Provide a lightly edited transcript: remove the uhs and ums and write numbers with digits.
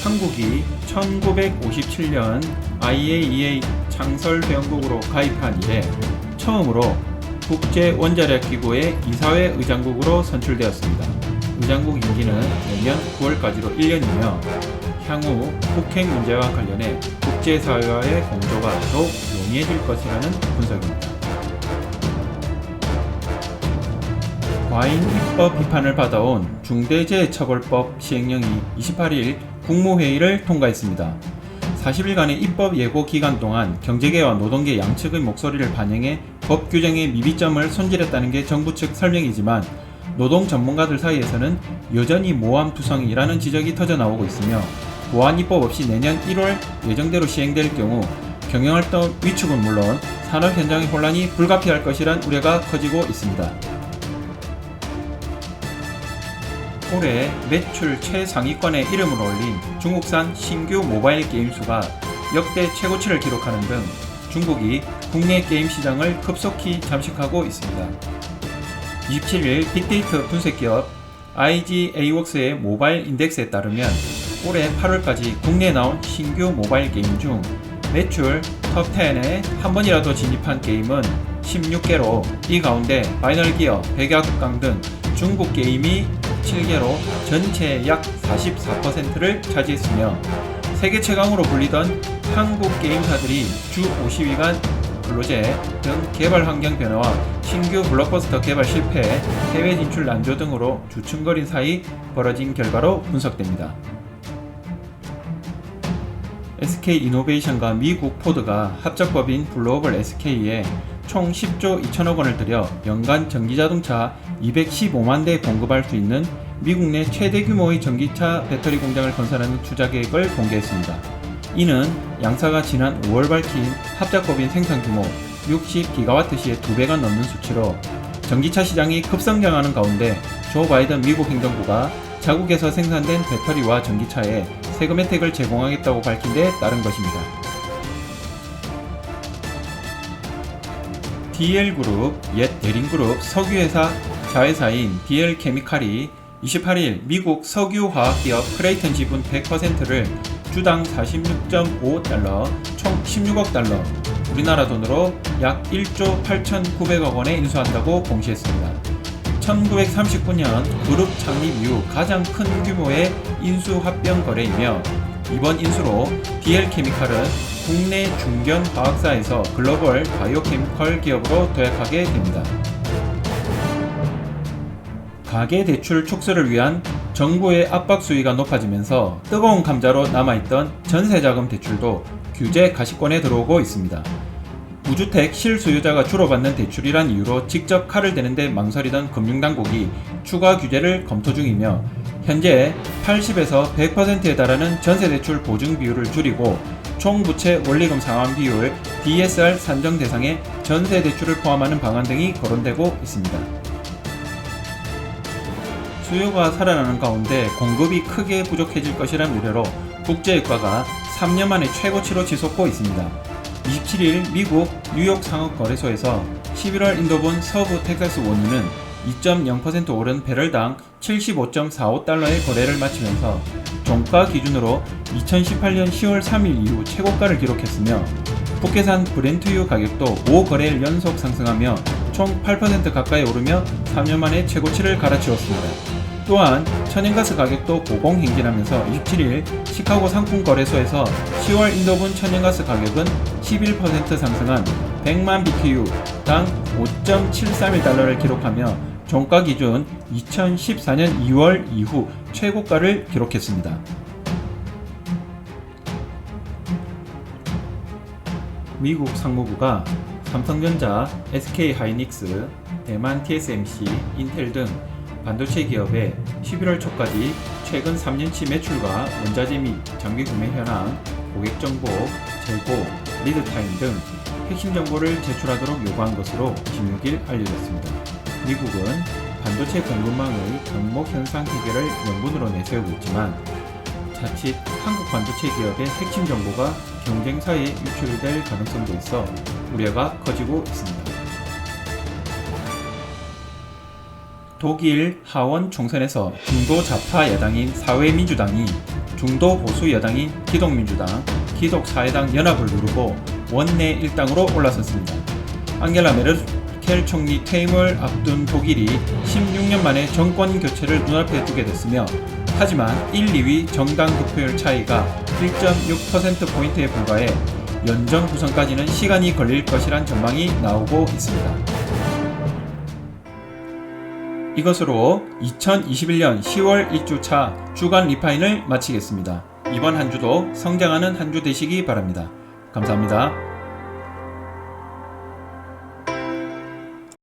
한국이 1957년 IAEA 창설회원국으로 가입한 이래 처음으로 국제원자력기구의 이사회 의장국으로 선출되었습니다. 의장국 임기는 내년 9월까지로 1년이며 향후 북핵 문제와 관련해 국제사회와의 공조가 더욱 용이해질 것이라는 분석입니다. 과잉 입법 비판을 받아온 중대재해처벌법 시행령이 28일 국무회의를 통과했습니다. 40일간의 입법 예고 기간 동안 경제계와 노동계 양측의 목소리를 반영해 법 규정의 미비점을 손질했다는 게 정부 측 설명이지만 노동 전문가들 사이에서는 여전히 모함투성이라는 지적이 터져나오고 있으며 보완 입법 없이 내년 1월 예정대로 시행될 경우 경영활동 위축은 물론 산업 현장의 혼란이 불가피할 것이란 우려가 커지고 있습니다. 올해 매출 최상위권에 이름을 올린 중국산 신규 모바일 게임 수가 역대 최고치를 기록하는 등 중국이 국내 게임 시장을 급속히 잠식하고 있습니다. 27일 빅데이터 분석기업 IGA웍스의 모바일 인덱스에 따르면 올해 8월까지 국내에 나온 신규 모바일 게임 중 매출 톱10에 한 번이라도 진입한 게임은 16개로 이 가운데 파이널 기어, 백야극강 등 중국 게임이 7개로 전체의 약 44%를 차지했으며 세계 최강으로 불리던 한국 게임사들이 주 50일간 근로제 등 개발 환경 변화와 신규 블록버스터 개발 실패, 해외 진출 난조 등으로 주춤거린 사이 벌어진 결과로 분석됩니다. SK이노베이션과 미국 포드가 합작법인 블로벌 SK에 총 10조 2천억 원을 들여 연간 전기자동차 215만 대 공급할 수 있는 미국 내 최대 규모의 전기차 배터리 공장을 건설하는 투자 계획을 공개했습니다. 이는 양사가 지난 5월 밝힌 합작법인 생산 규모 60GW시의 2배가 넘는 수치로 전기차 시장이 급성장하는 가운데 조 바이든 미국 행정부가 자국에서 생산된 배터리와 전기차에 세금 혜택을 제공하겠다고 밝힌 데 따른 것입니다. DL그룹, 옛 대림그룹 석유회사 자회사인 DL케미칼이 28일 미국 석유화학기업 크레이튼 지분 100%를 주당 46.5달러, 총 16억 달러, 우리나라 돈으로 약 1조 8,900억 원에 인수한다고 공시했습니다. 1939년 그룹 창립 이후 가장 큰 규모의 인수 합병 거래이며 이번 인수로 DL케미칼은 국내 중견 화학사에서 글로벌 바이오케미컬 기업으로 도약하게 됩니다. 가계대출 축소를 위한 정부의 압박 수위가 높아지면서 뜨거운 감자로 남아있던 전세자금 대출도 규제 가시권에 들어오고 있습니다. 무주택 실소유자가 주로 받는 대출이란 이유로 직접 칼을 대는데 망설이던 금융당국이 추가 규제를 검토 중이며 현재 80에서 100%에 달하는 전세대출 보증 비율을 줄이고 총부채 원리금 상환 비율 DSR 산정 대상에 전세대출을 포함하는 방안 등이 거론되고 있습니다. 수요가 살아나는 가운데 공급이 크게 부족해질 것이란 우려로 국제유가가 3년 만에 최고치로 치솟고 있습니다. 27일 미국 뉴욕 상업거래소에서 11월 인도분 서부 텍사스 원유는 2.0% 오른 배럴당 75.45달러의 거래를 마치면서 종가 기준으로 2018년 10월 3일 이후 최고가를 기록했으며 북해산 브렌트유 가격도 5거래일 연속 상승하며 총 8% 가까이 오르며 3년 만에 최고치를 갈아치웠습니다. 또한 천연가스 가격도 고공행진하면서 27일 시카고 상품거래소에서 10월 인도분 천연가스 가격은 11% 상승한 100만 BTU당 5.731달러를 기록하며 종가 기준 2014년 2월 이후 최고가를 기록했습니다. 미국 상무부가 삼성전자, SK하이닉스, 대만 TSMC, 인텔 등 반도체 기업의 11월 초까지 최근 3년치 매출과 원자재 및 장비 구매 현황, 고객 정보, 재고, 리드타임 등 핵심 정보를 제출하도록 요구한 것으로 16일 알려졌습니다. 미국은 반도체 공급망의 병목 현상 해결을 명분으로 내세우고 있지만 자칫 한국 반도체 기업의 핵심 정보가 경쟁사에 유출될 가능성도 있어 우려가 커지고 있습니다. 독일 하원 총선에서 중도 좌파 야당인 사회민주당이 중도 보수 여당인 기독민주당, 기독사회당 연합을 누르고 원내 일당으로 올라섰습니다. 앙겔라 메르켈 총리 퇴임을 앞둔 독일이 16년 만에 정권 교체를 눈앞에 두게 됐으며, 하지만 1, 2위 정당 득표율 차이가 1.6%포인트에 불과해 연정 구성까지는 시간이 걸릴 것이란 전망이 나오고 있습니다. 이것으로 2021년 10월 1주차 주간 리파인을 마치겠습니다. 이번 한 주도 성장하는 한 주 되시기 바랍니다. 감사합니다.